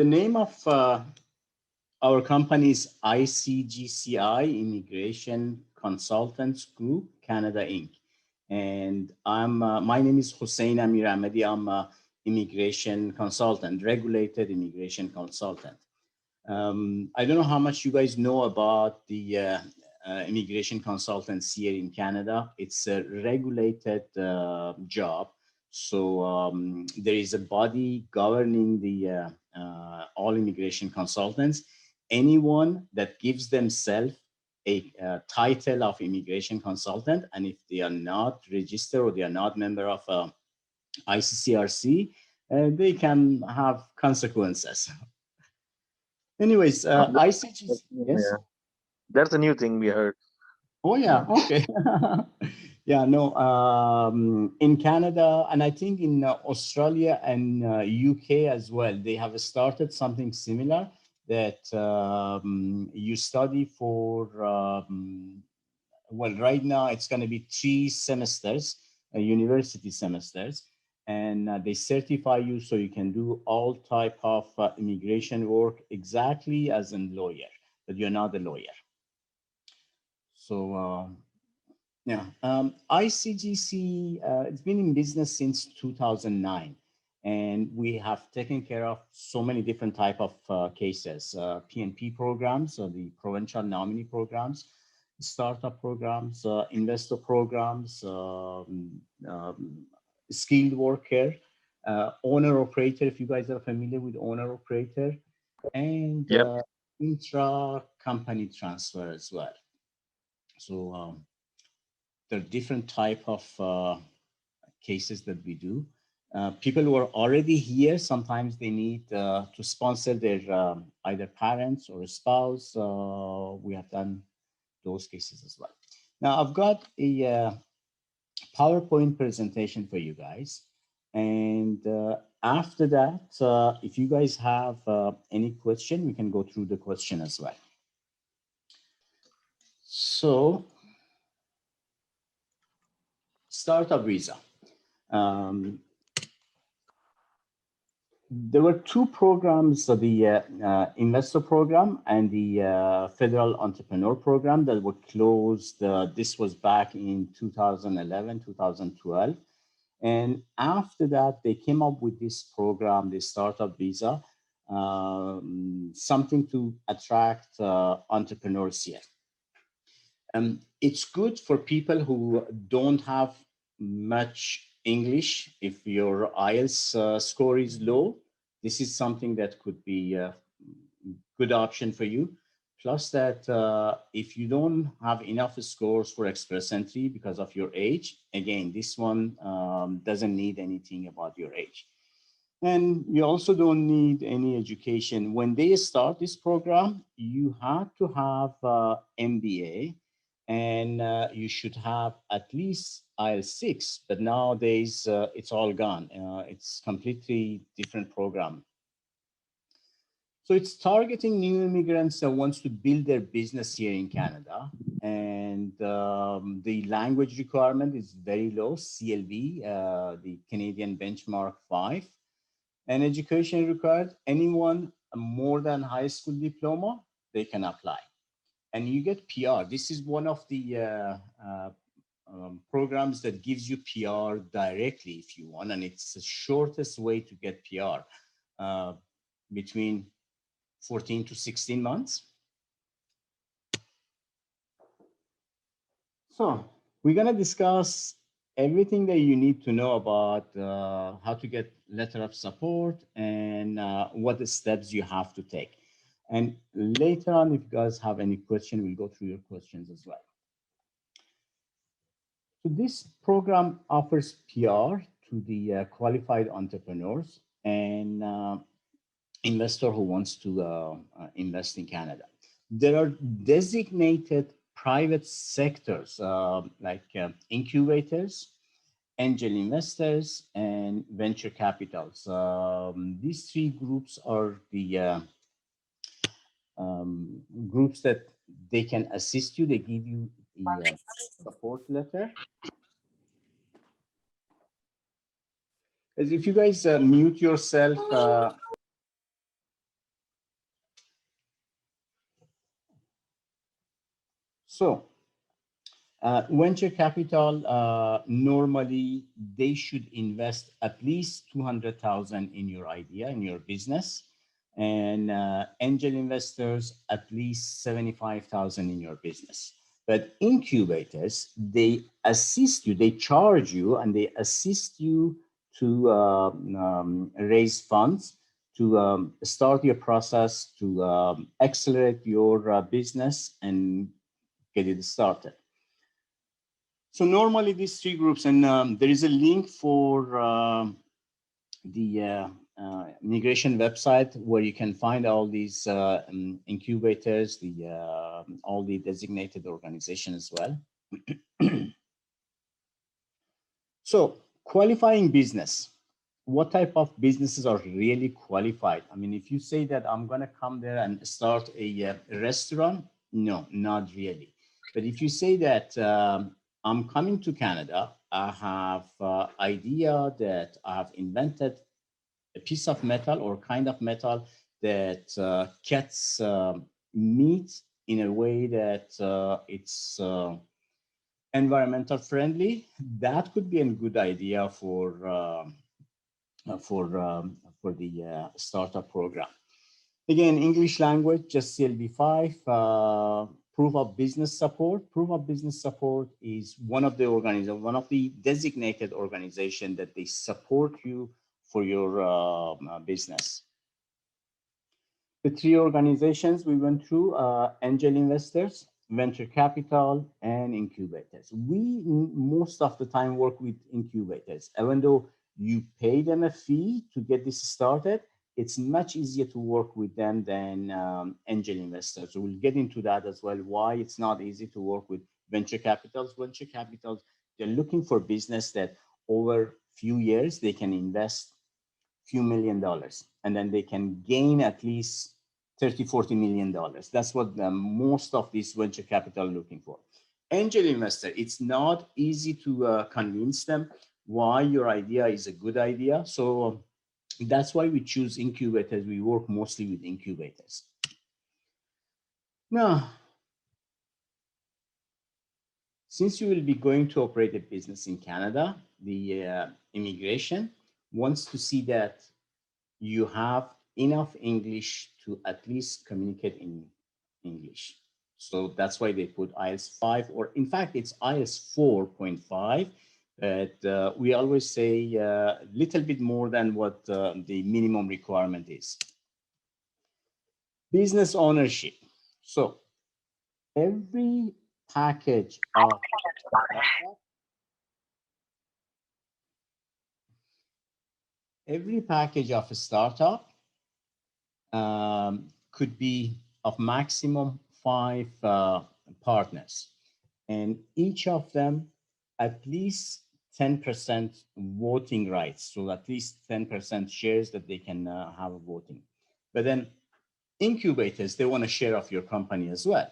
name of our company is ICGCI, Immigration Consultants Group, Canada, Inc. And my name is Hussein Amir Ahmadi. I'm an immigration consultant, regulated immigration consultant. I don't know how much you guys know about the immigration consultants here in Canada. It's a regulated job. So there is a body governing the all immigration consultants. Anyone that gives themselves a title of immigration consultant, and if they are not registered or they are not member of ICCRC, they can have consequences. Anyways, ICGC, yes? That's a new thing we heard. Oh, yeah, okay. Yeah, no, in Canada, and I think in Australia and UK as well, they have started something similar that you study for, well, right now it's going to be 3 semesters, university semesters, and they certify you so you can do all type of immigration work exactly as a lawyer, but you're not a lawyer. So, yeah, ICGC, it's been in business since 2009, and we have taken care of so many different type of cases, PNP programs, the provincial nominee programs, startup programs, investor programs, skilled worker, owner operator, if you guys are familiar with owner operator, and intra company transfer as well. So there are different type of cases that we do. People who are already here, sometimes they need to sponsor their either parents or a spouse. We have done those cases as well. Now I've got a PowerPoint presentation for you guys. And after that, if you guys have any question, we can go through the question as well. So, startup visa. There were 2 programs, the investor program and the federal entrepreneur program that were closed. This was back in 2011, 2012. And after that, they came up with this program, the startup visa, something to attract entrepreneurs here. It's good for people who don't have much English. If your IELTS score is low, this is something that could be a good option for you. Plus that if you don't have enough scores for express entry because of your age, again, this one doesn't need anything about your age. And you also don't need any education. When they start this program, you have to have MBA, and you should have at least IELTS 6, but nowadays it's all gone. It's completely different program. So it's targeting new immigrants that wants to build their business here in Canada. And the language requirement is very low, CLB, the Canadian benchmark 5. And education required, anyone more than high school diploma, they can apply. And you get PR. This is one of the programs that gives you PR directly if you want, and it's the shortest way to get PR, between 14 to 16 months. So we're gonna discuss everything that you need to know about how to get letter of support and what the steps you have to take. And later on, if you guys have any question, we'll go through your questions as well. So this program offers PR to the qualified entrepreneurs and investor who wants to invest in Canada. There are designated private sectors like incubators, angel investors, and venture capitals. These 3 groups are the groups that they can assist you. They give you the support letter. As if you guys mute yourself, So venture capital, normally they should invest at least 200,000 in your idea, in your business. And angel investors, at least 75,000 in your business. But incubators, they assist you, they charge you, and they assist you to raise funds, to start your process, to accelerate your business and get it started. So normally these three groups, and there is a link for the migration website where you can find all these incubators, all the designated organization as well. So qualifying business, what type of businesses are really qualified? I mean, if you say that I'm going to come there and start a restaurant, no, not really. But if you say that I'm coming to Canada, I have idea that I have invented a piece of metal or kind of metal that cuts meat in a way that it's environmental friendly, that could be a good idea for the startup program. Again, English language, just CLB5. Proof of business support. Proof of business support is one of the designated organization that they support you for your business. The three organizations we went through: angel investors, venture capital, and incubators. We most of the time work with incubators. Even though you pay them a fee to get this started, it's much easier to work with them than angel investors. So we'll get into that as well, why it's not easy to work with venture capitals. Venture capitals, they're looking for business that over few years they can invest few $1,000,000, and then they can gain at least 30, $40 million. That's what most of these venture capital are looking for. Angel investor, it's not easy to convince them why your idea is a good idea. So that's why we choose incubators. We work mostly with incubators. Now, since you will be going to operate a business in Canada, the immigration wants to see that you have enough English to at least communicate in English. So that's why they put IELTS 5, or in fact, it's IELTS 4.5. But we always say a little bit more than what the minimum requirement is. Business ownership. So every package of a startup could be of maximum 5 partners, and each of them at least 10% voting rights, so at least 10% shares that they can have a voting. But then incubators, they want a share of your company as well.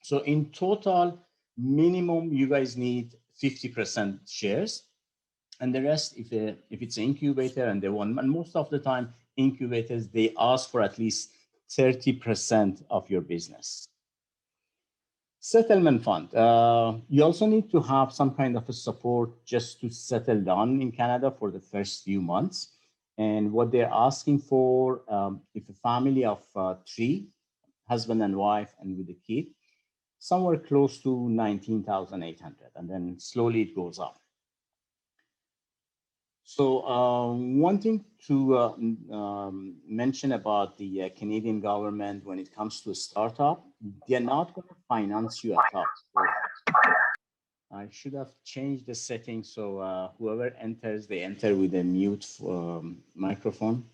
So in total, minimum, you guys need 50% shares, and the rest, if it's an incubator and they want, and most of the time, incubators, they ask for at least 30% of your business. Settlement fund. You also need to have some kind of a support just to settle down in Canada for the first few months. And what they're asking for, if a family of 3, husband and wife and with a kid, somewhere close to 19,800, and then slowly it goes up. So one thing to mention about the Canadian government when it comes to a startup, they're not going to finance you at all. So I should have changed the setting so whoever enters, they enter with a mute microphone.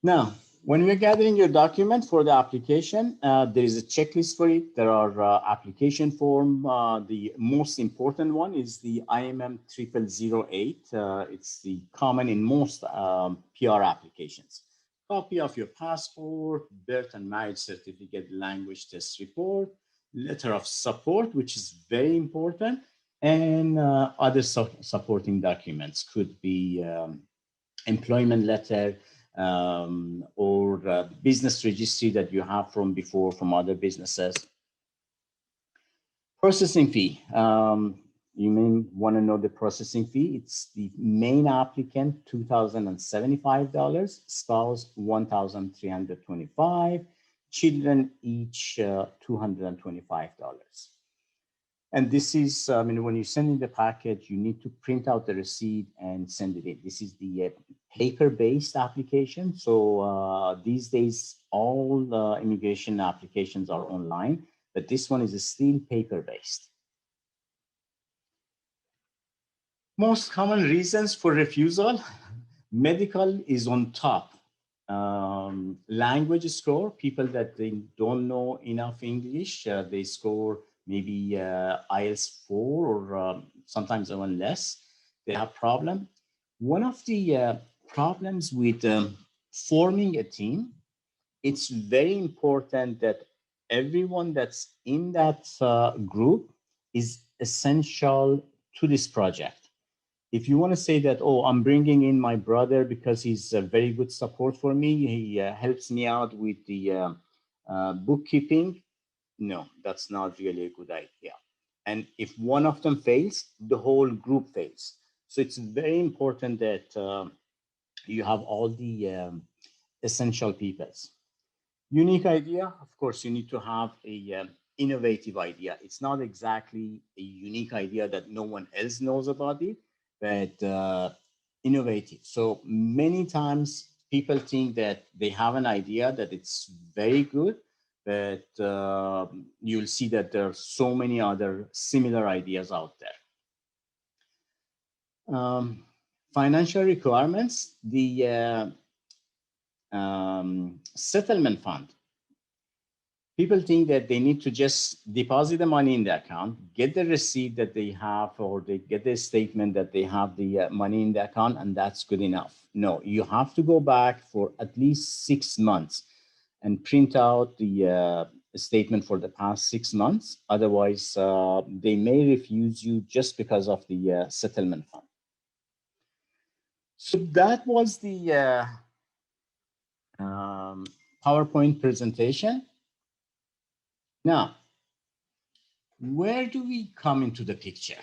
Now, when we're gathering your document for the application, there is a checklist for it. There are application form. The most important one is the IMM 0008. It's the common in most PR applications. Copy of your passport, birth and marriage certificate, language test report, letter of support, which is very important, and other supporting documents. Could be employment letter, or business registry that you have from before from other businesses. Processing fee. You may want to know the processing fee. It's the main applicant, $2,075, spouse, $1,325, children each $225. And this is, when you send in the package, you need to print out the receipt and send it in. This is the paper-based application. So these days, all immigration applications are online, but this one is still paper-based. Most common reasons for refusal: medical is on top. Language score, people that they don't know enough English, they score maybe IELTS 4 or sometimes even less. They have problem. One of the problems with forming a team, it's very important that everyone that's in that group is essential to this project. If you want to say that, oh, I'm bringing in my brother because he's a very good support for me, he helps me out with the bookkeeping, no, that's not really a good idea. And if one of them fails, the whole group fails. So it's very important that you have all the essential peoples. Unique idea, of course, you need to have a innovative idea. It's not exactly a unique idea that no one else knows about it, but innovative. So many times people think that they have an idea that it's very good, but you'll see that there are so many other similar ideas out there. Financial requirements, the settlement fund. People think that they need to just deposit the money in the account, get the receipt that they have, or they get the statement that they have the money in the account, and that's good enough. No, you have to go back for at least 6 months and print out the statement for the past 6 months. Otherwise, they may refuse you just because of the settlement fund. So that was the PowerPoint presentation. Now, where do we come into the picture?